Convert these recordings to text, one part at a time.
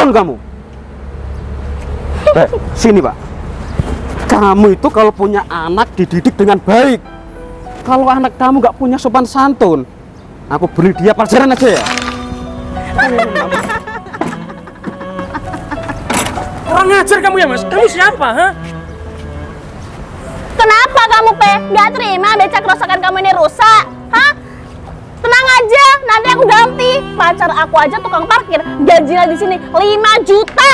Tolol kamu. Sini Pak. Kamu itu kalau punya anak dididik dengan baik. Kalau anak kamu nggak punya sopan santun, aku beri dia pelajaran aja ya. Kurang ajar kamu ya Mas. Kamu siapa, ha? Kenapa kamu, Pe? Gak terima becak kerusakan kamu ini rusak? Hah? Tenang aja, nanti aku ganti. Pacar aku aja tukang parkir, gajinya di sini 5 juta.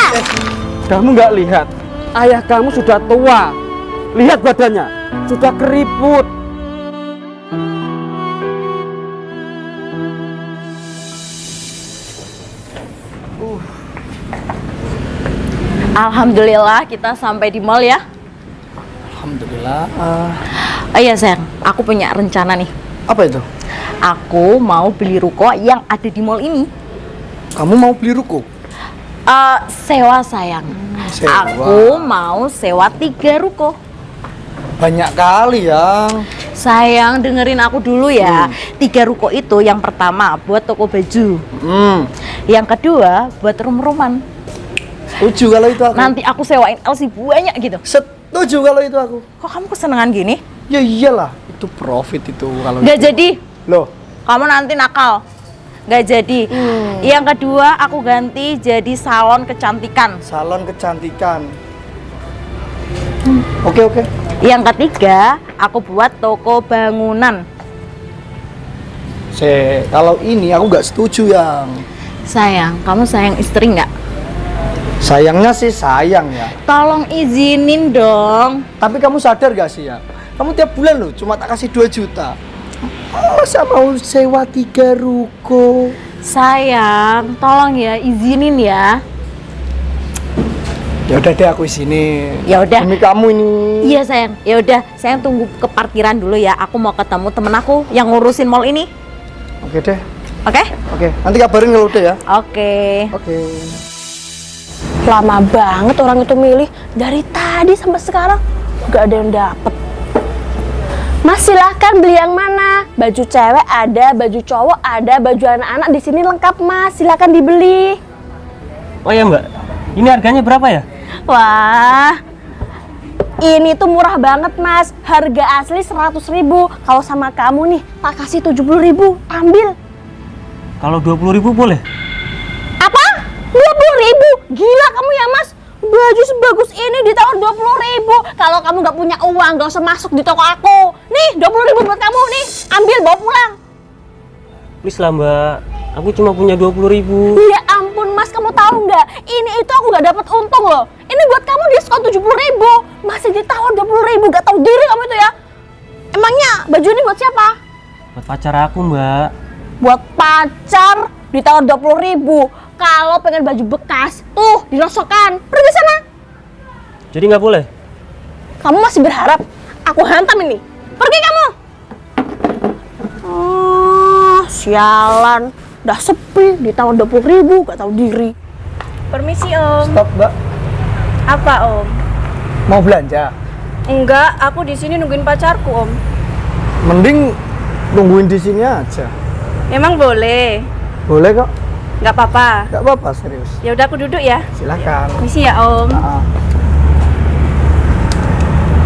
Kamu nggak lihat? Ayah kamu sudah tua. Lihat badannya, sudah keriput. Alhamdulillah kita sampai di mall ya. Alhamdulillah. Oh iya sayang, aku punya rencana nih. Apa itu? Aku mau beli ruko yang ada di mall ini. Kamu mau beli ruko? Sewa sayang. Sewa. Aku mau sewa 3 ruko. Banyak kali ya. Sayang, dengerin aku dulu ya. 3 ruko itu yang pertama buat toko baju. Yang kedua buat rum-ruman. Setuju kalau itu aku. Nanti aku sewain LC banyak gitu. Setuju kalau itu aku. Kok kamu kesenangan gini? Ya iyalah, itu profit itu kalau Gak itu. jadi. Loh, Kamu nanti nakal. Gak jadi. Yang kedua aku ganti jadi salon kecantikan. salon kecantikan. Oke. Yang ketiga aku buat toko bangunan. Kalau ini aku nggak setuju yang. Sayang, kamu sayang istri nggak? Sayangnya sih sayang ya. Tolong izinin dong. Tapi kamu sadar gak sih ya? Kamu tiap bulan loh cuma tak kasih 2 juta. Masa mau sewa 3 ruko? Sayang, tolong ya izinin ya. Ya udah deh aku sini. Ya udah. Demi kamu ini. Iya sayang. Ya udah, sayang tunggu ke parkiran dulu ya. Aku mau ketemu temen aku yang ngurusin mall ini. Oke deh. Oke? Oke. Nanti kabarin kalau udah ya. Oke. Oke. Lama banget orang itu milih, dari tadi sampai sekarang gak ada yang dapet. Mas silahkan beli yang mana? Baju cewek ada, baju cowok ada, baju anak-anak di sini lengkap Mas, silahkan dibeli. Oh ya Mbak, ini harganya berapa ya? Wah, ini tuh murah banget Mas, harga asli 100.000. Kalau sama kamu nih, tak kasih 70.000, ambil. Kalau 20.000 boleh? Apa? 20.000? Gila kamu ya Mas, baju sebagus ini ditawar 20.000. Kalau kamu nggak punya uang, nggak usah masuk di toko aku. Nih, 20.000 buat kamu nih, ambil bawa pulang. Please lah Mbak, aku cuma punya 20.000. Ya ampun Mas, kamu tahu nggak? Ini itu aku nggak dapat untung loh. Ini buat kamu diskon 70.000, masih ditawar 20.000. Gak tahu diri kamu itu ya. Emangnya baju ini buat siapa? Buat pacar aku Mbak. Buat pacar ditawar 20.000. Kalau pengen baju bekas, tuh dirosokkan. Pergi sana. Jadi nggak boleh? Kamu masih berharap aku hantam ini? Pergi kamu. Sialan. Udah sepi, ditawar 20.000, gak tahu diri. Permisi Om. Stop, Mbak. Apa Om? Mau belanja? Enggak, aku di sini nungguin pacarku Om. Mending tungguin di sini aja. Emang boleh? Boleh kok. Nggak apa-apa. Nggak apa-apa, serius. Ya udah aku duduk ya. Silakan. Permisi ya Om.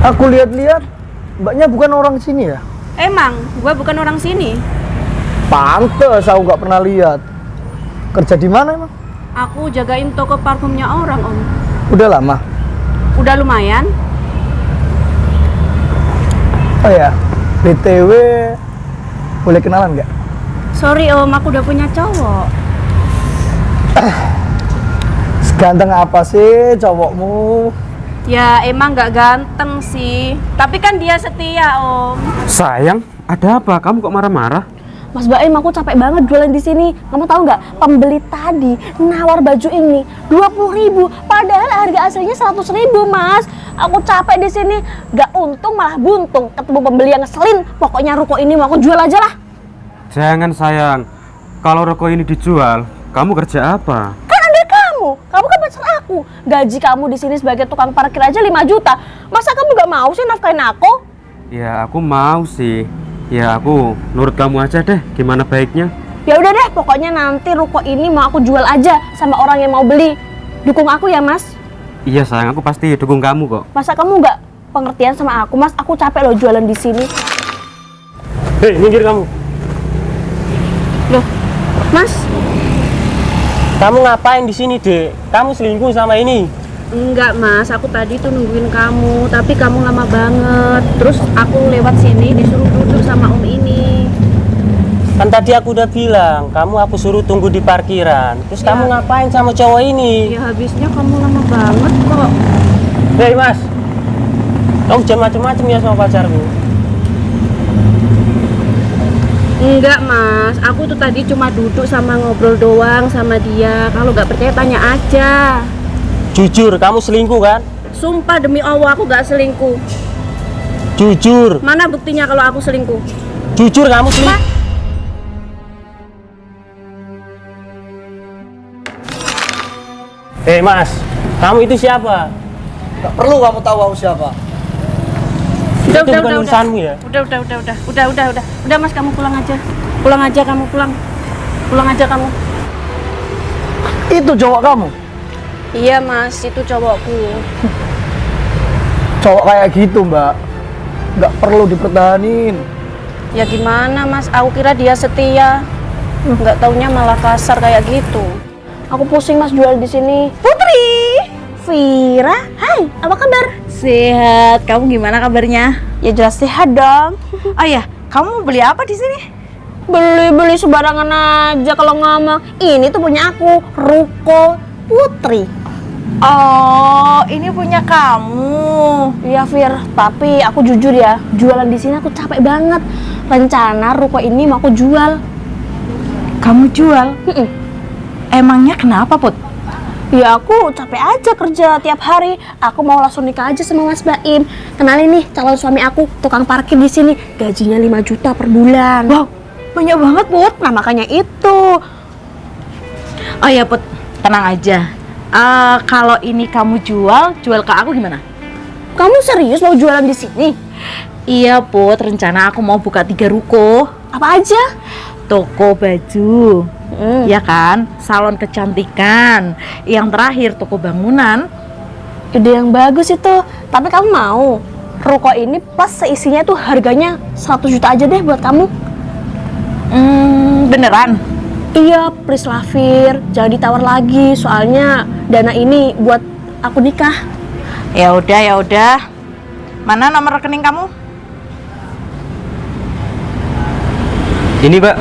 Aku lihat-lihat, mbaknya bukan orang sini ya? Emang, gua bukan orang sini. Pantes, aku nggak pernah lihat. Kerja di mana emang? Aku jagain toko parfumnya orang Om. Udah lama? Udah lumayan. Oh ya, BTW, boleh kenalan nggak? Sorry Om, aku udah punya cowok. Seganteng apa sih cowokmu? Ya emang nggak ganteng sih, tapi kan dia setia Om. Sayang, ada apa? Kamu kok marah-marah? Mas Baim, aku capek banget jualan di sini. Kamu tahu nggak? Pembeli tadi nawar baju ini 20.000, padahal harga aslinya 100.000, Mas. Aku capek di sini, nggak untung malah buntung. Ketemu pembeli yang ngeselin. Pokoknya ruko ini mau aku jual aja lah. Jangan sayang, kalau rokok ini dijual, kamu kerja apa? Kan ada kamu kan pacar aku. Gaji kamu di sini sebagai tukang parkir aja 5 juta. Masa kamu nggak mau sih nafkahin aku? Ya aku mau sih. Ya aku nurut kamu aja deh, gimana baiknya? Ya udah deh, pokoknya nanti ruko ini mau aku jual aja sama orang yang mau beli. Dukung aku ya, Mas. Iya sayang, aku pasti dukung kamu kok. Masa kamu nggak pengertian sama aku, Mas? Aku capek loh jualan di sini. Hei, minggir kamu. Loh, Mas? Kamu ngapain di sini, Dek? Kamu selingkuh sama ini. Enggak, Mas. Aku tadi tuh nungguin kamu, tapi kamu lama banget. Terus aku lewat sini disuruh duduk sama Om ini. Kan tadi aku udah bilang, kamu aku suruh tunggu di parkiran. Terus Ya. kamu ngapain sama cowok ini? Ya habisnya kamu lama banget kok. Hei, Mas. Kamu jangan macem-macem ya sama pacarku. Enggak, Mas. Aku tuh tadi cuma duduk sama ngobrol doang sama dia. Kalau nggak percaya tanya aja. Jujur, kamu selingkuh kan? Sumpah demi Allah aku nggak selingkuh. Jujur. Mana buktinya kalau aku selingkuh? Jujur kamu selingkuh. Hei, Mas. Kamu itu siapa? Gak perlu kamu tahu aku siapa. Itu bukan urusanmu ya? Udah Mas, kamu pulang aja. Pulang aja kamu, pulang. Pulang aja kamu. Itu cowok kamu. Iya, Mas, itu cowokku. Cowok kayak gitu, Mbak. Gak perlu dipertahanin. Ya gimana, Mas? Aku kira dia setia. Nggak taunya malah kasar kayak gitu. Aku pusing, Mas, jual di sini. Putri, Vira, hai, apa kabar? Sehat. Kamu gimana kabarnya? Ya jelas sehat dong. Oh iya, kamu beli apa di sini? Beli sembarangan aja kalau ngomong. Ini tuh punya aku, Ruko Putri. Oh, ini punya kamu. Iya, Fir, tapi aku jujur ya, jualan di sini aku capek banget. Rencana ruko ini mau aku jual. Kamu jual? Mm-mm. Emangnya kenapa, Put? Ya aku capek aja kerja tiap hari. Aku mau langsung nikah aja sama Mas Baim. Kenalin nih calon suami aku, tukang parkir di sini. Gajinya 5 juta per bulan. Wow, banyak banget, Put. Nah makanya itu. Oh ya, Put, tenang aja. Kalau ini kamu jual ke aku gimana? Kamu serius mau jualan di sini? Iya, Put, rencana aku mau buka 3 ruko. Apa aja? Toko baju, ya kan? Salon kecantikan. Yang terakhir toko bangunan. Ide yang bagus itu. Tapi kamu mau ruko ini plus seisinya tuh harganya 100 juta aja deh buat kamu. Beneran? Iya, please lah Fir, jangan ditawar lagi. Soalnya dana ini buat aku nikah. Ya udah. Mana nomor rekening kamu? Ini Mbak.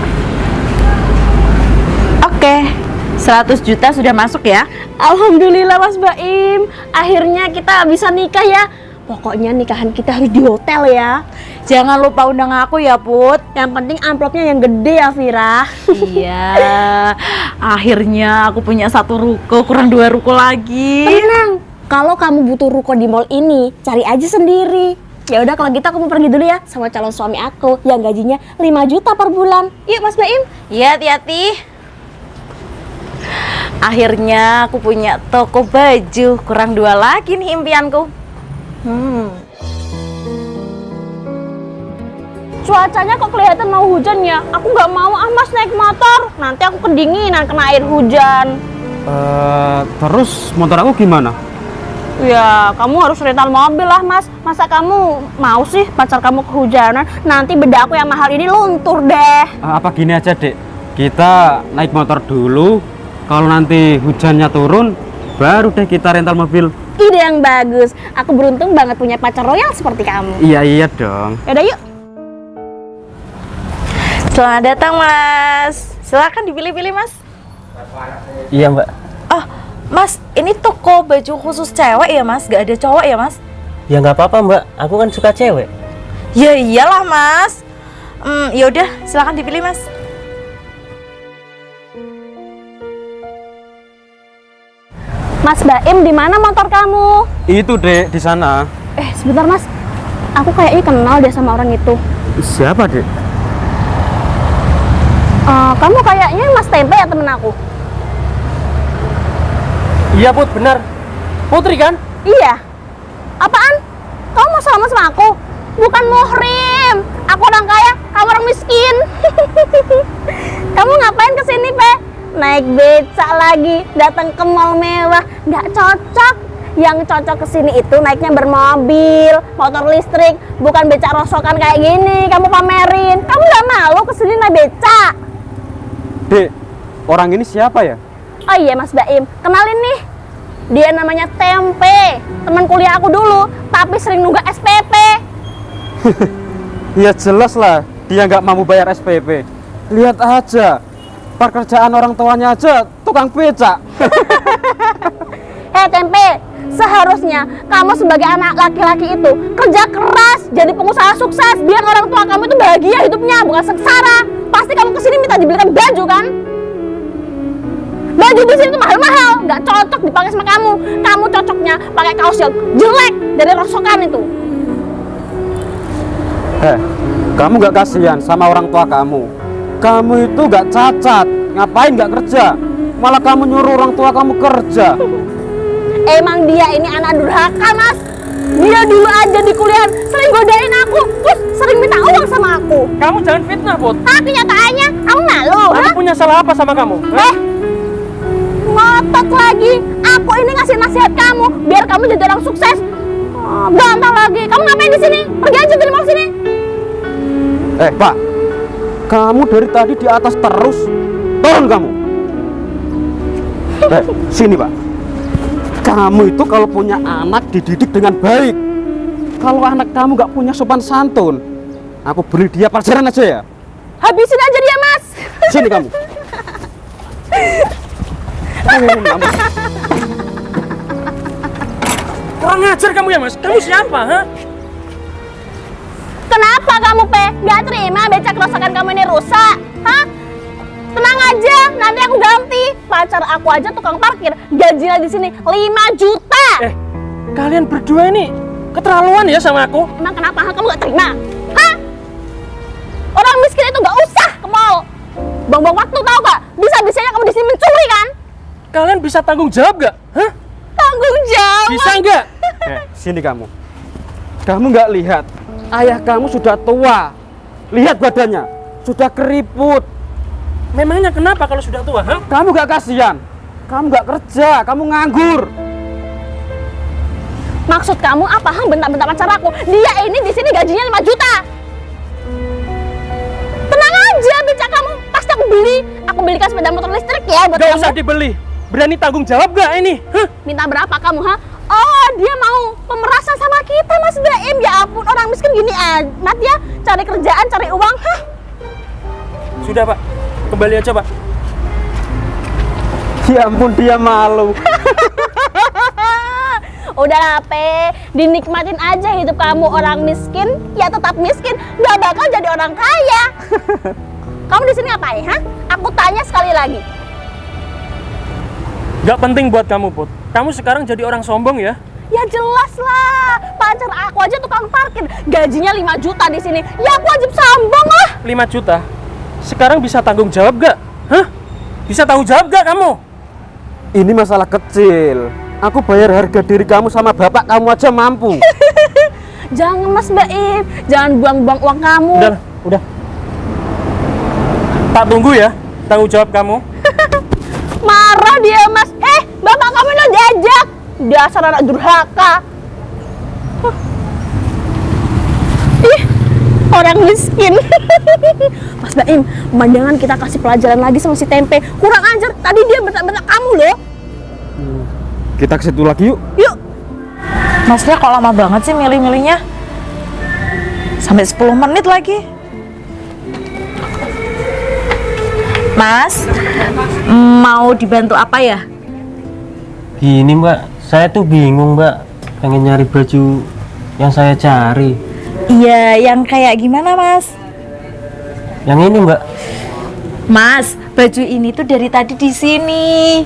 Oke, 100 juta sudah masuk ya? Alhamdulillah Mas Baim, akhirnya kita bisa nikah ya. Pokoknya nikahan kita harus di hotel ya. Jangan lupa undang aku ya, Put. Yang penting amplopnya yang gede ya, Vira. Iya, akhirnya aku punya 1 ruko, kurang 2 ruko lagi. Tenang, kalau kamu butuh ruko di mall ini, cari aja sendiri. Ya udah kalau gitu aku mau pergi dulu ya sama calon suami aku yang gajinya 5 juta per bulan. Yuk Mas Baim. Iya, hati-hati. Akhirnya aku punya toko baju, kurang 2 lagi nih impianku. Cuacanya kok kelihatan mau hujan ya? Aku nggak mau Mas naik motor. Nanti aku kedinginan kena air hujan. Terus motor aku gimana? Ya, kamu harus rental mobil lah, Mas. Masa kamu mau sih pacar kamu kehujanan? Nanti beda aku yang mahal ini luntur deh. Apa gini aja dek, kita naik motor dulu. Kalau nanti hujannya turun, baru deh kita rental mobil. Ide yang bagus. Aku beruntung banget punya pacar royal seperti kamu. Iya dong. Yaudah yuk. Selamat datang, Mas. Silakan dipilih-pilih, Mas. Iya, Mbak. Oh, Mas, ini toko baju khusus cewek ya, Mas? Gak ada cowok ya, Mas? Ya nggak apa-apa, Mbak. Aku kan suka cewek. Ya iyalah, Mas. Yaudah, silakan dipilih, Mas. Mas Baim, di mana motor kamu? Itu dek di sana. Sebentar Mas. Aku kayaknya kenal dia sama orang itu. Siapa dek? Kamu kayaknya Mas Tempe ya temen aku. Iya, Put, benar. Putri kan? Iya. Apaan? Kamu mau salaman sama aku? Bukan muhrim. Aku orang kaya, kamu orang miskin. Kamu ngapain kesini, Pe? naik becak lagi, datang ke mall mewah, nggak cocok. Yang cocok kesini itu naiknya bermobil, motor listrik, bukan becak rosokan kayak gini. Kamu pamerin, kamu nggak malu kesini naik becak? Dek, orang ini siapa ya? Oh iya Mas Baim, kenalin nih. Dia namanya Tempe, teman kuliah aku dulu, tapi sering nunggak SPP. Ya jelas lah, dia nggak mau bayar SPP. Lihat aja, pekerjaan orang tuanya aja tukang becak. Hei Tempe, seharusnya kamu sebagai anak laki-laki itu kerja keras, jadi pengusaha sukses, biar orang tua kamu itu bahagia hidupnya, bukan sengsara. Pasti kamu kesini minta dibelikan baju kan? Baju di sini tuh mahal-mahal, nggak cocok dipakai sama kamu. Kamu cocoknya pakai kaos yang jelek dari rosokan itu. Kamu nggak kasihan sama orang tua kamu? Kamu itu nggak cacat, ngapain nggak kerja? Malah kamu nyuruh orang tua kamu kerja. Emang dia ini anak durhaka, Mas. Dia dulu aja di kuliahan sering godain aku, terus sering minta uang sama aku. Kamu jangan fitnah, Put. Ah, kenyataannya kamu malu, Aku punya salah apa sama kamu? Ngotot lagi. Aku ini ngasih nasihat kamu biar kamu jadi orang sukses. Bantah lagi. Kamu ngapain di sini? Pergi aja dari mal sini. Pak, kamu dari tadi di atas terus. Turun kamu. Sini Pak. Kamu itu kalau punya anak dididik dengan baik. Kalau anak kamu nggak punya sopan santun, aku beri dia pelajaran aja ya. Habisin aja dia, Mas. Sini kamu. Kamu. Kurang ngajar kamu ya, Mas. Kamu siapa, ha? Kenapa kamu, Pe? Nggak terima becak kerosakan kamu ini rusak? Hah? Tenang aja, nanti aku ganti. Pacar aku aja tukang parkir, gajinya di sini 5 juta. Kalian berdua ini keterlaluan ya sama aku. Emang kenapa kamu nggak terima? Hah? Orang miskin itu nggak usah ke mall. Buang-buang waktu, tau gak? Bisa-bisanya kamu di sini mencuri kan? Kalian bisa tanggung jawab gak? Hah? Tanggung jawab. Bisa nggak? Sini kamu. Kamu nggak lihat ayah kamu sudah tua. Lihat badannya, sudah keriput. Memangnya kenapa kalau sudah tua, ha? Kamu nggak kasihan? Kamu nggak kerja, kamu nganggur. Maksud kamu apa? Bentak-bentak pacar aku. Dia ini di sini gajinya 5 juta. Tenang aja, becak kamu. Pasti aku beli. Aku belikan sepeda motor listrik ya buat Gak kamu. usah dibeli. Berani tanggung jawab gak ini? Hah? Minta berapa kamu, ha? Oh, dia mau pemerasan sama kita, Mas Baim. Ya ampun, orang miskin gini amat ya. Cari kerjaan, cari uang, hah? Sudah, Pak. Kembali aja, Pak. Ya ampun, dia malu. Udah Pe, dinikmatin aja hidup kamu. Orang miskin, ya tetap miskin. Gak bakal jadi orang kaya. Kamu di sini ngapain, ha? Aku tanya sekali lagi. Gak penting buat kamu, Put. Kamu sekarang jadi orang sombong ya? Ya jelas lah, pacar aku aja tukang parkir, gajinya 5 juta di sini. Ya aku wajib sombong lah. 5 juta? Sekarang bisa tanggung jawab gak? Hah? Bisa tanggung jawab gak kamu? Ini masalah kecil. Aku bayar harga diri kamu sama bapak kamu aja mampu. Jangan Mas Baim, jangan buang-buang uang kamu. Udah. Tak tunggu ya, tanggung jawab kamu. Marah dia Mas. Bapak kamu udah diajak. Dasar anak durhaka. Ih, orang miskin. Mas Baim, jangan kita kasih pelajaran lagi sama si Tempe. Kurang ajar, tadi dia bentak-bentak kamu loh. Kita ke situ lagi yuk. Yuk. Masnya kok lama banget sih milih-milihnya? Sampai 10 menit lagi. Mas, mau dibantu apa ya? Gini, Mbak. Saya tuh bingung, Mbak. Pengen nyari baju yang saya cari. Iya, yang kayak gimana, Mas? Yang ini, Mbak. Mas, baju ini tuh dari tadi di sini.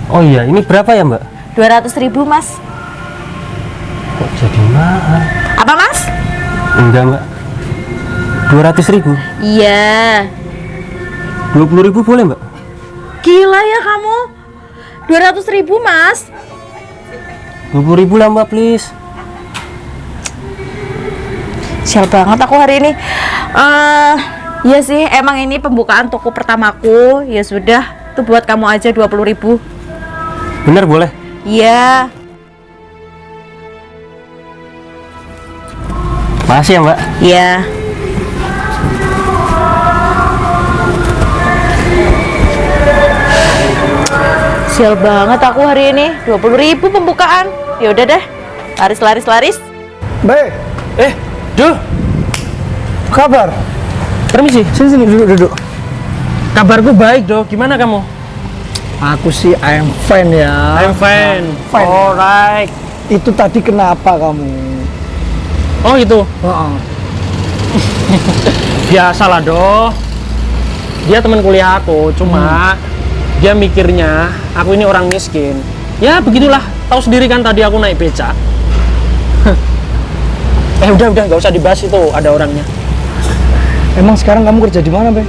Oh iya, ini berapa ya, Mbak? 200.000, Mas. Kok jadi mahal? Apa, Mas? Enggak, Mbak. 200.000. Iya. 20.000 boleh, Mbak? Gila ya kamu. 200.000, Mas. 20.000 lah, Mbak, please. Sial banget aku hari ini. Iya sih, emang ini pembukaan toko pertamaku. Ya sudah, itu buat kamu aja 20.000. Bener boleh? Iya. Makasih ya Mbak. Iya. Sial banget aku hari ini, 20.000 pembukaan. Ya udah deh, laris. Be, Duh, kabar? permisi. Sini duduk. Kabarku baik, Doh. Gimana kamu? Aku sih I am fine ya. I'm fine. Fine. Alright. Itu tadi kenapa kamu? Oh itu, Heeh. biasalah Doh. Dia teman kuliah aku, cuma dia mikirnya aku ini orang miskin. Ya begitulah, tahu sendiri kan tadi aku naik becak. Udah, nggak usah dibahas itu, ada orangnya. Emang sekarang kamu kerja di mana, Be?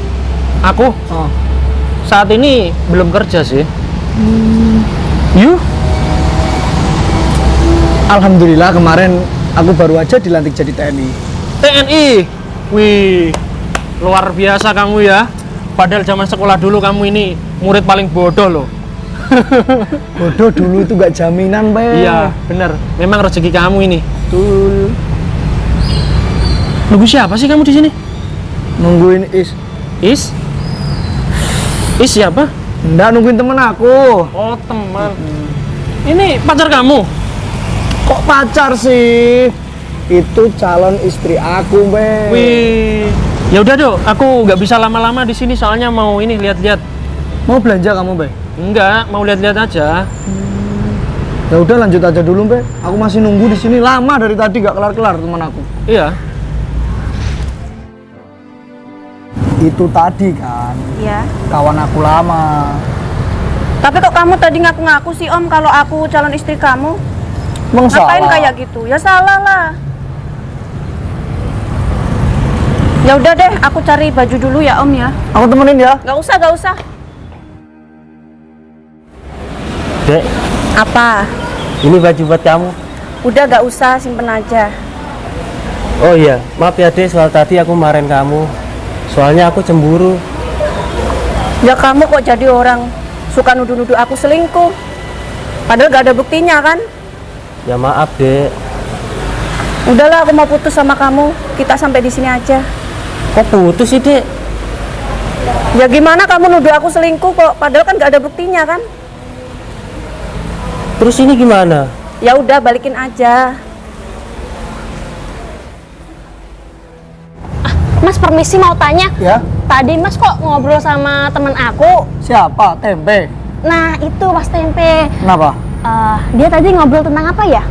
Aku Oh. saat ini belum kerja sih. You? Alhamdulillah kemarin aku baru aja dilantik jadi TNI. TNI? Wih, luar biasa kamu ya. Padahal zaman sekolah dulu kamu ini murid paling bodoh loh. Bodoh dulu itu gak jaminan, Be. Iya, bener. Memang rezeki kamu ini. Betul. Nunggu siapa sih kamu di sini? Nungguin Is? Is siapa? Nggak, nungguin temen aku. Oh, teman. Ini pacar kamu? Kok pacar sih? Itu calon istri aku, Be. Wih. Ya udah, Dok. Aku nggak bisa lama-lama di sini soalnya mau ini lihat-lihat. Mau belanja kamu, Be? Enggak, mau lihat-lihat aja. Ya udah lanjut aja dulu, Be. Aku masih nunggu di sini lama dari tadi gak kelar-kelar teman aku. Iya. Itu tadi kan Iya. kawan aku lama. Tapi kok kamu tadi ngaku-ngaku sih Om kalau aku calon istri kamu? Emang Ngapain salah? kayak gitu? Ya salah lah. Ya udah deh, aku cari baju dulu ya Om ya. Aku temenin ya. Gak usah. Dek, Apa? ini baju buat kamu. Udah gak usah, simpen aja. Oh iya, maaf ya Dek, soal tadi aku marahin kamu. Soalnya aku cemburu. Ya kamu kok jadi orang suka nuduh-nuduh aku selingkuh. Padahal gak ada buktinya kan? Ya maaf Dek. Udahlah, aku mau putus sama kamu. Kita sampai di sini aja. Kok putus sih Dek? Ya gimana kamu nuduh aku selingkuh kok? Padahal kan gak ada buktinya kan? Terus ini gimana? Ya udah, balikin aja. Mas permisi mau tanya. Ya. Tadi Mas kok ngobrol sama teman aku? Siapa? Tempe. Nah itu Mas Tempe. Kenapa? Dia tadi ngobrol tentang apa ya?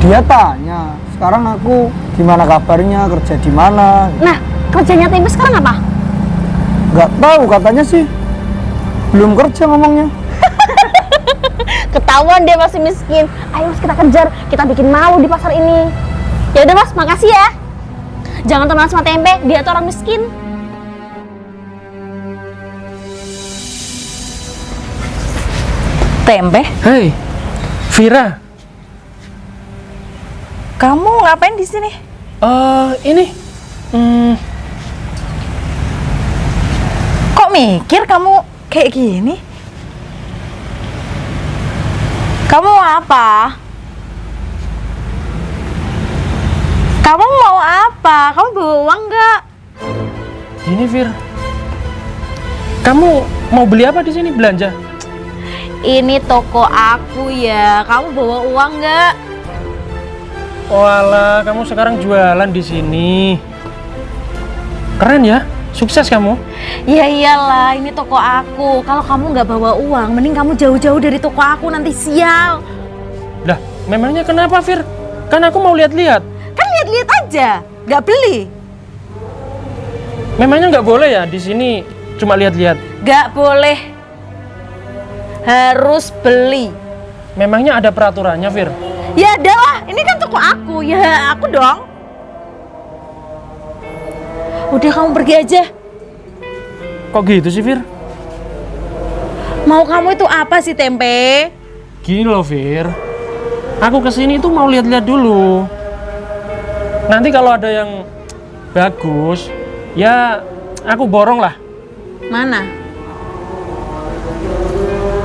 Dia tanya. Sekarang aku gimana kabarnya, kerja di mana? Nah kerjanya Tempe sekarang apa? Gak tahu, katanya sih belum kerja ngomongnya. Ketahuan dia masih miskin. Ayo Mas kita kejar, kita bikin malu di pasar ini. Ya udah Mas, makasih ya. Jangan temenan sama Tempe, dia tuh orang miskin. Tempe, Hei, Vira. kamu ngapain di sini? Ini. Kok mikir kamu kayak gini? Kamu mau apa? Kamu mau apa? Kamu bawa uang nggak? Gini Vir. Kamu mau beli apa di sini, belanja? Ini toko aku ya. Kamu bawa uang nggak? Walah, kamu sekarang jualan di sini. Keren ya, sukses kamu. Ya iyalah, ini toko aku. Kalau kamu nggak bawa uang, mending kamu jauh-jauh dari toko aku, nanti sial. Lah, memangnya kenapa Vir? Kan aku mau lihat-lihat. Kan lihat-lihat aja, nggak beli. Memangnya nggak boleh ya di sini cuma lihat-lihat? Nggak boleh. Harus beli. Memangnya ada peraturannya Vir? Ya ada lah, ini kan toko aku. Ya aku dong. Udah kamu pergi aja. Kok gitu sih Vir? Mau kamu itu apa sih Tempe? Gini loh Vir, aku kesini tuh mau lihat-lihat dulu. Nanti kalau ada yang bagus, ya aku borong lah. Mana?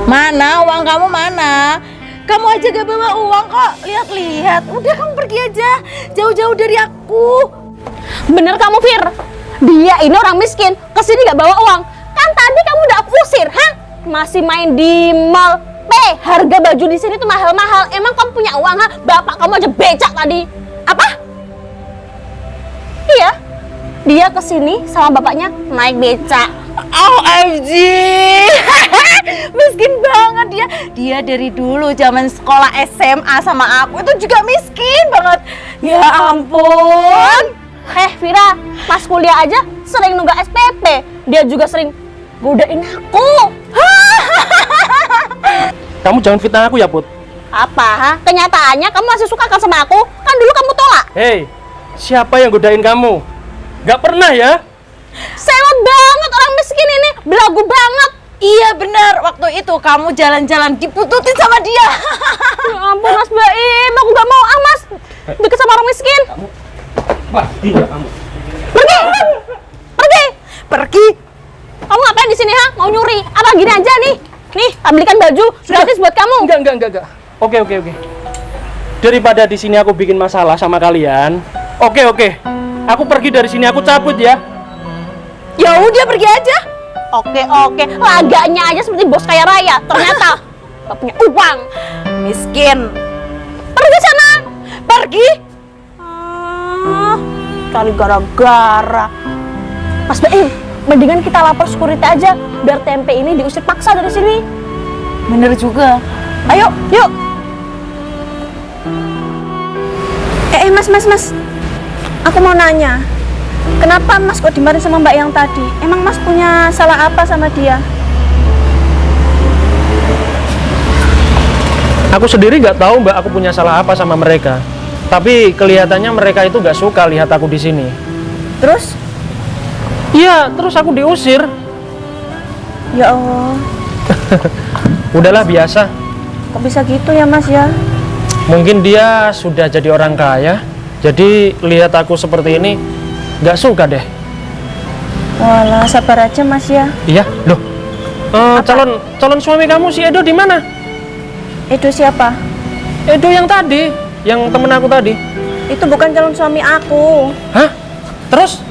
Mana uang kamu mana? Kamu aja gak bawa uang kok. Lihat-lihat. Udah kamu pergi aja. Jauh-jauh dari aku. Bener kamu, Fir. Dia ini orang miskin, kesini gak bawa uang. Kan tadi kamu udah aku usir, hah? Masih main di mall. Harga baju di sini tuh mahal-mahal. Emang kamu punya uang, ha? Bapak kamu aja becak tadi. Apa? Iya. Dia kesini sama bapaknya naik becak. OMG. Miskin banget dia. Dia dari dulu zaman sekolah SMA sama aku itu juga miskin banget. Ya ampun. Vira, pas kuliah aja sering nunggak SPP. Dia juga sering godain aku. Kamu jangan fitnah aku ya, Put. Apa, ha? Kenyataannya kamu masih suka kan sama aku? Kan dulu kamu tolak. Hei, siapa yang godain kamu? Gak pernah ya? Sewot banget orang miskin ini, belagu banget. Iya benar, waktu itu kamu jalan-jalan dipututin sama dia. Ya ampun Mas Baim, aku gak mau Mas deket sama orang miskin. Wah, iya kamu. Pergi, pergi. Pergi. Kamu ngapain di sini, ha? Mau nyuri? Apa gini aja nih? Nih, belikan baju gratis buat kamu. Enggak. Oke. Daripada di sini aku bikin masalah sama kalian. Oke. Aku pergi dari sini, aku cabut ya. Ya udah pergi aja. Oke, laganya aja seperti bos kaya raya. Ternyata gak punya uang. Miskin. Pergi sana. Pergi. Cari gara-gara. Mas Baim, mendingan kita lapor security aja biar tempe ini diusir paksa dari sini. Bener juga. Ayo, yuk. Mas. Aku mau nanya. Kenapa Mas kok dimarahin sama Mbak yang tadi? Emang Mas punya salah apa sama dia? Aku sendiri nggak tahu Mbak, aku punya salah apa sama mereka. Tapi kelihatannya mereka itu nggak suka lihat aku di sini. Terus? Iya, terus aku diusir. Ya Allah. Udahlah biasa. Kok bisa gitu ya Mas ya? Mungkin dia sudah jadi orang kaya. Jadi lihat aku seperti ini nggak suka deh. Walah, sabar aja Mas ya. Iya, loh. Calon suami kamu si Edo di mana? Edo siapa? Edo yang tadi, yang temen aku tadi. Itu bukan calon suami aku. Hah? Terus?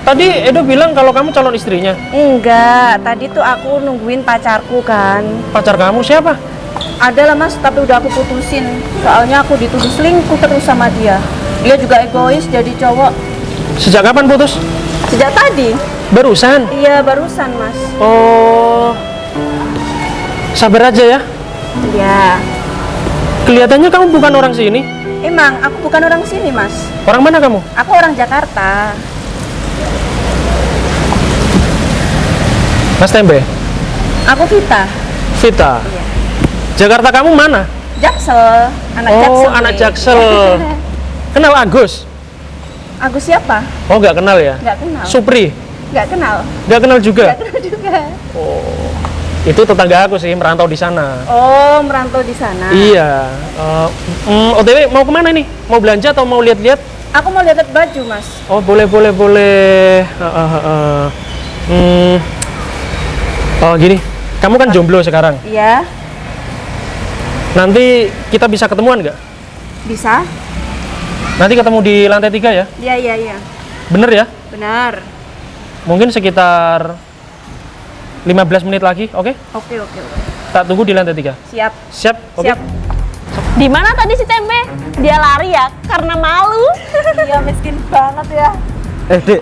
Tadi Edo bilang kalau kamu calon istrinya. Enggak, tadi tuh aku nungguin pacarku kan. Pacar kamu siapa? Ada lah Mas, tapi udah aku putusin. Soalnya aku dituduh selingkuh terus sama dia. Dia juga egois jadi cowok. Sejak kapan putus? Sejak tadi. Barusan? Iya, barusan Mas. Oh, sabar aja ya. Iya. Kelihatannya kamu bukan orang sini. Emang, aku bukan orang sini Mas. Orang mana kamu? Aku orang Jakarta. Mas Tembe? Aku Vita. Vita? Iya. Jakarta kamu mana? Jaksel. Anak Jaksel. Oh, anak nih. Jaksel. Kenal Agus? Agus siapa? Oh, nggak kenal ya? Nggak kenal. Supri? Nggak kenal. Nggak kenal juga? Nggak kenal juga. Itu tetangga aku sih, merantau di sana. Oh, merantau di sana. Iya. OTW mau kemana nih? Mau belanja atau mau lihat-lihat? Aku mau lihat baju, Mas. Oh, boleh. Oh, gini. Kamu kan jomblo sekarang. Iya. Nanti kita bisa ketemuan nggak? Bisa? Nanti ketemu di lantai 3 ya? Iya. Bener ya? Benar. Mungkin sekitar 15 menit lagi, oke? Oke. Tak tunggu di lantai 3. Siap. Siap? Oke. Siap. Di mana tadi si Tempe? Dia lari ya karena malu. Iya, miskin banget ya. Dek,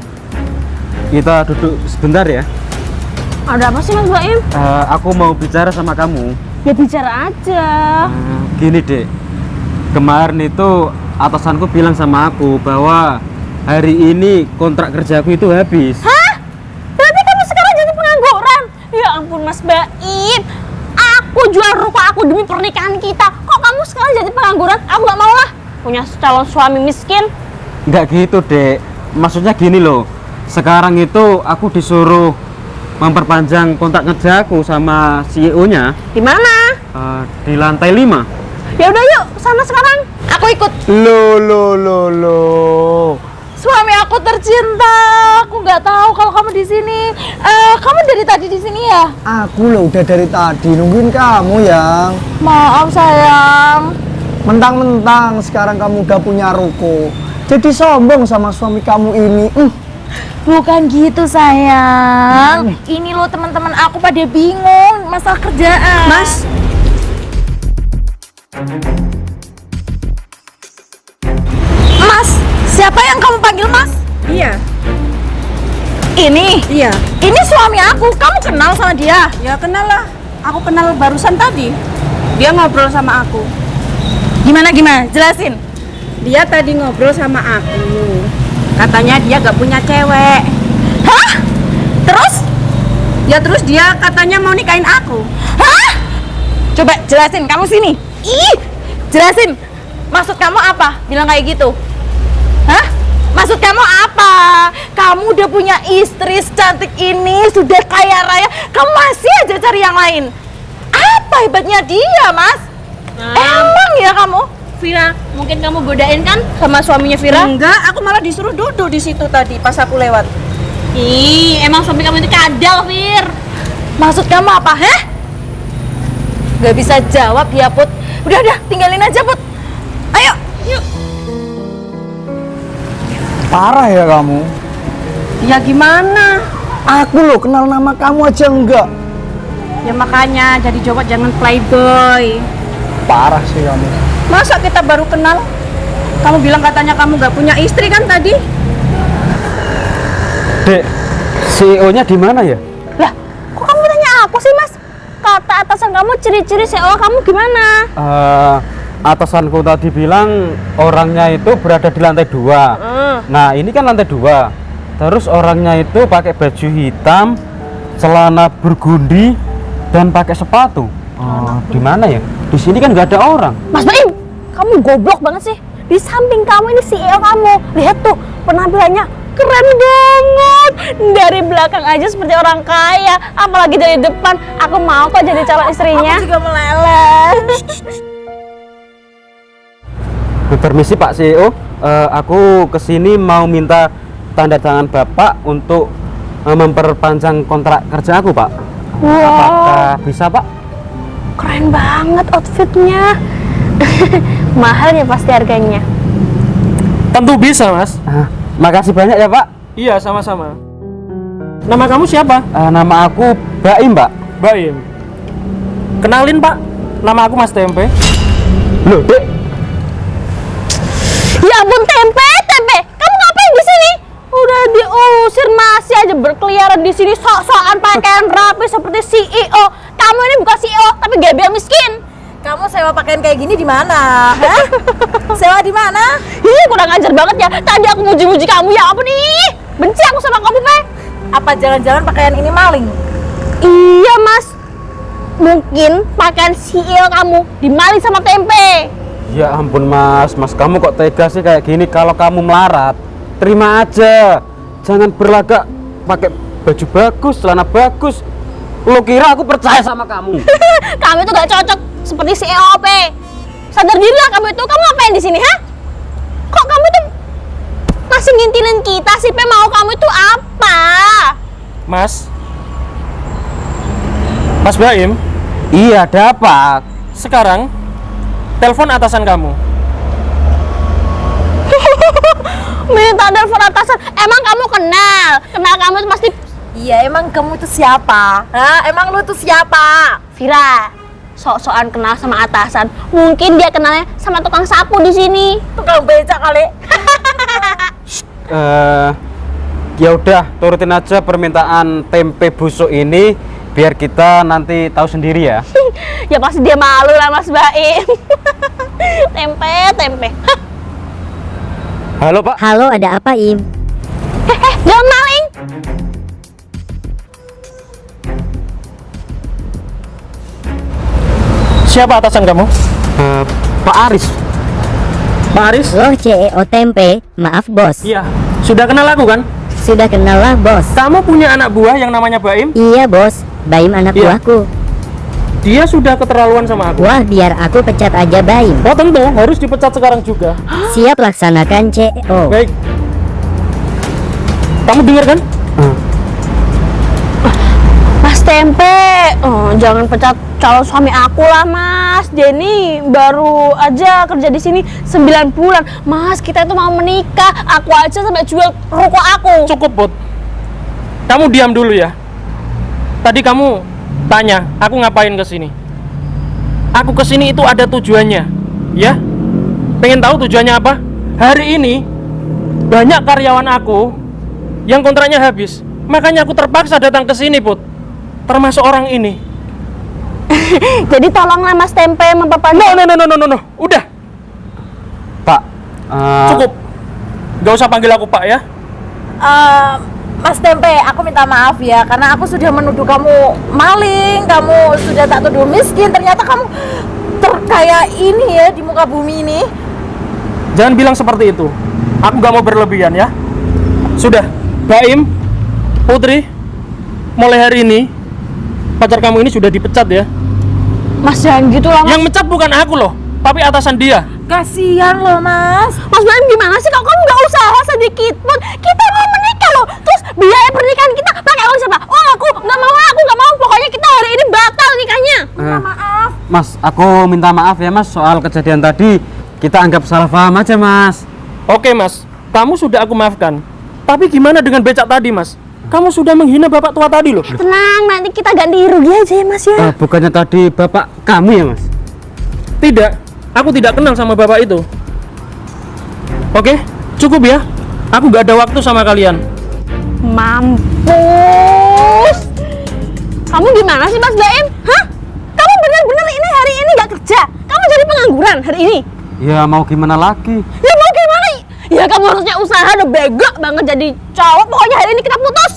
kita duduk sebentar ya. Ada apa sih Mas Baim? Aku mau bicara sama kamu. Ya bicara aja. Gini dek, kemarin itu atasanku bilang sama aku bahwa hari ini kontrak kerjaku itu habis. Hah? Berarti kamu sekarang jadi pengangguran? Ya ampun Mas Baim. Aku jual ruko aku demi pernikahan kita. Kok kamu sekarang jadi pengangguran? Aku gak mau lah. Punya calon suami miskin. Nggak gitu dek, maksudnya gini loh. Sekarang itu aku disuruh memperpanjang kontrak kerjaku sama CEO-nya Di mana? di lantai 5. Ya udah yuk, sana sekarang. Aku ikut. Loh. suami aku tercinta. Aku nggak tahu kalau kamu di sini. Kamu dari tadi di sini ya? Aku loh udah dari tadi nungguin kamu, Yang. Maaf sayang. Mentang-mentang sekarang kamu udah punya ruko, jadi sombong sama suami kamu ini. Bukan gitu sayang. Ini loh teman-teman aku pada bingung masalah kerjaan. Mas, Mas, siapa yang kamu panggil Mas? Iya, Ini. iya. Ini suami aku. Kamu kenal sama dia? Ya kenal lah. Aku kenal barusan tadi. Dia ngobrol sama aku. Gimana? Jelasin. Dia tadi ngobrol sama aku. Katanya dia gak punya cewek. Hah? Terus? Ya terus dia katanya mau nikahin aku. Hah? Coba jelasin, kamu sini. Ih, jelasin. Maksud kamu apa? Bilang kayak gitu. Hah? Maksud kamu apa? Kamu udah punya istri secantik ini, sudah kaya raya, kamu masih aja cari yang lain. Apa hebatnya dia, Mas? Emang ya kamu? Vira, mungkin kamu godain kan sama suaminya Vira? Enggak, aku malah disuruh duduk di situ tadi pas aku lewat. Ih, emang suami kamu itu kadal, Vir. Maksud kamu apa, heh? Gak bisa jawab ya, Put. Udah, tinggalin aja, Put. Ayo, yuk. Parah ya kamu. Ya gimana? Aku loh kenal nama kamu aja enggak. Ya makanya jadi coba jangan playboy. Parah sih kamu. Masa kita baru kenal? Kamu bilang katanya kamu gak punya istri kan tadi? Dek, CEO-nya di mana ya? Lah, kok kamu tanya aku sih, Mas? Kata atasan kamu ciri-ciri CEO kamu gimana? Atasanku tadi bilang orangnya itu berada di lantai 2. Nah, ini kan lantai 2. Terus orangnya itu pakai baju hitam, celana burgundi, dan pakai sepatu. Di mana ya? Di sini kan nggak ada orang. Mas Baim, kamu goblok banget sih. Di samping kamu ini CEO kamu. Lihat tuh, penampilannya keren banget. Dari belakang aja seperti orang kaya, apalagi dari depan. Aku mau kok jadi calon istrinya. Aku juga meleleh. Permisi Pak CEO, aku kesini mau minta tanda tangan Bapak untuk memperpanjang kontrak kerja aku, Pak. Apakah bisa, Pak? Keren banget outfitnya. Mahal ya pasti harganya. Tentu bisa, Mas. Makasih banyak ya, Pak. Iya, sama-sama. Nama kamu siapa? Nama aku Baim, Pak. Baim. Kenalin, Pak. Nama aku Mas Tempe. Loh, Dek. Ya ampun, Tempe. Kamu ngapain di sini? Udah diusir masih aja berkeliaran di sini sok-sokan pakaian rapi seperti CEO. Kamu ini bukan CEO tapi gebel miskin. Kamu sewa pakaian kayak gini di mana? Hah? Sewa di mana? Ih, kurang ajar banget ya. Tadi aku muji-muji kamu, ya ampun nih. Benci aku sama kamu, Pe. Apa jangan-jangan pakaian ini maling? Iya, Mas. Mungkin pakaian CEO kamu dimaling sama Tempe. Ya ampun, Mas. Mas, kamu kok tega sih kayak gini? Kalau kamu melarat, terima aja. Jangan berlagak pakai baju bagus, celana bagus. Lo kira aku percaya sama kamu? Kamu itu gak cocok seperti CEO, Pe. Sadar diri lah kamu itu. Kamu ngapain di sini, ha? Kok kamu tuh masih ngintilin kita sih, Pe? Mau kamu itu apa? Mas Baim, Iya, ada apa? sekarang telepon atasan kamu. Minta telepon atasan. Emang kamu kenal? Kenal kamu itu pasti Iya, emang kamu tuh siapa? Hah? Emang lu tuh siapa? Vira. Sok-sokan kenal sama atasan. Mungkin dia kenalnya sama tukang sapu di sini. Tukang becak kali. Ya udah, turutin aja permintaan tempe busuk ini biar kita nanti tahu sendiri ya. Ya pasti dia malu lah, Mas Baim. Tempe. Halo, Pak. Halo, ada apa, Im? Jangan maling. Siapa atasan kamu? Pak Aris. Pak Aris? Oh, CEO Tempe. Maaf, bos. Iya. Sudah kenal aku kan? Sudah kenal lah, bos. Kamu punya anak buah yang namanya Baim? Iya, bos. Baim anak Iya. buahku. Dia sudah keterlaluan sama aku. Wah, biar aku pecat aja Baim. Oh tentu, harus dipecat sekarang juga. Siap laksanakan, CEO. Baik. Kamu dengar kan? Mas Tempe, jangan pecat calon suami aku lah Mas. Jenny baru aja kerja di sini 9 bulan. Mas, kita itu mau menikah. Aku aja sampai jual ruko aku. Cukup, Put. Kamu diam dulu ya. Tadi kamu tanya, aku ngapain ke sini? Aku ke sini itu ada tujuannya, ya? Pengen tahu tujuannya apa? Hari ini banyak karyawan aku yang kontraknya habis. Makanya aku terpaksa datang ke sini, Put. Termasuk orang ini. Jadi tolonglah Mas Tempe memperpanjang. No. Udah. Pak, Cukup. Gak usah panggil aku Pak ya. Mas Tempe, aku minta maaf ya karena aku sudah menuduh kamu maling, kamu sudah tak tuduh miskin. Ternyata kamu terkaya ini ya di muka bumi ini. Jangan bilang seperti itu. Aku gak mau berlebihan ya. Sudah, Baim, Putri, mulai hari ini pacar kamu ini sudah dipecat ya. Mas jangan gitu lah Mas. Yang mecat bukan aku loh, tapi atasan dia. Kasihan loh Mas. Mas Baim gimana sih? Kok kamu nggak usaha sedikit pun? Kita mau menikah loh. Terus biaya pernikahan kita pakai uang siapa? Oh aku nggak mau. Pokoknya kita hari ini batal nikahnya. Maaf. Mas, aku minta maaf ya Mas soal kejadian tadi. Kita anggap salah paham aja Mas. Oke Mas, kamu sudah aku maafkan. Tapi gimana dengan becak tadi Mas? Kamu sudah menghina bapak tua tadi loh. Tenang, nanti kita ganti rugi aja ya Mas ya. Bukannya tadi bapak kamu ya Mas? Tidak, aku tidak kenal sama bapak itu. Oke, cukup ya. Aku gak ada waktu sama kalian. Mampus. Kamu gimana sih Mas Baim? Hah? Kamu bener-bener ini hari ini nggak kerja? Kamu jadi pengangguran hari ini? Ya mau gimana lagi? Ya mau gimana? Ya kamu harusnya usaha, udah bego banget jadi cowok. Pokoknya hari ini kita putus.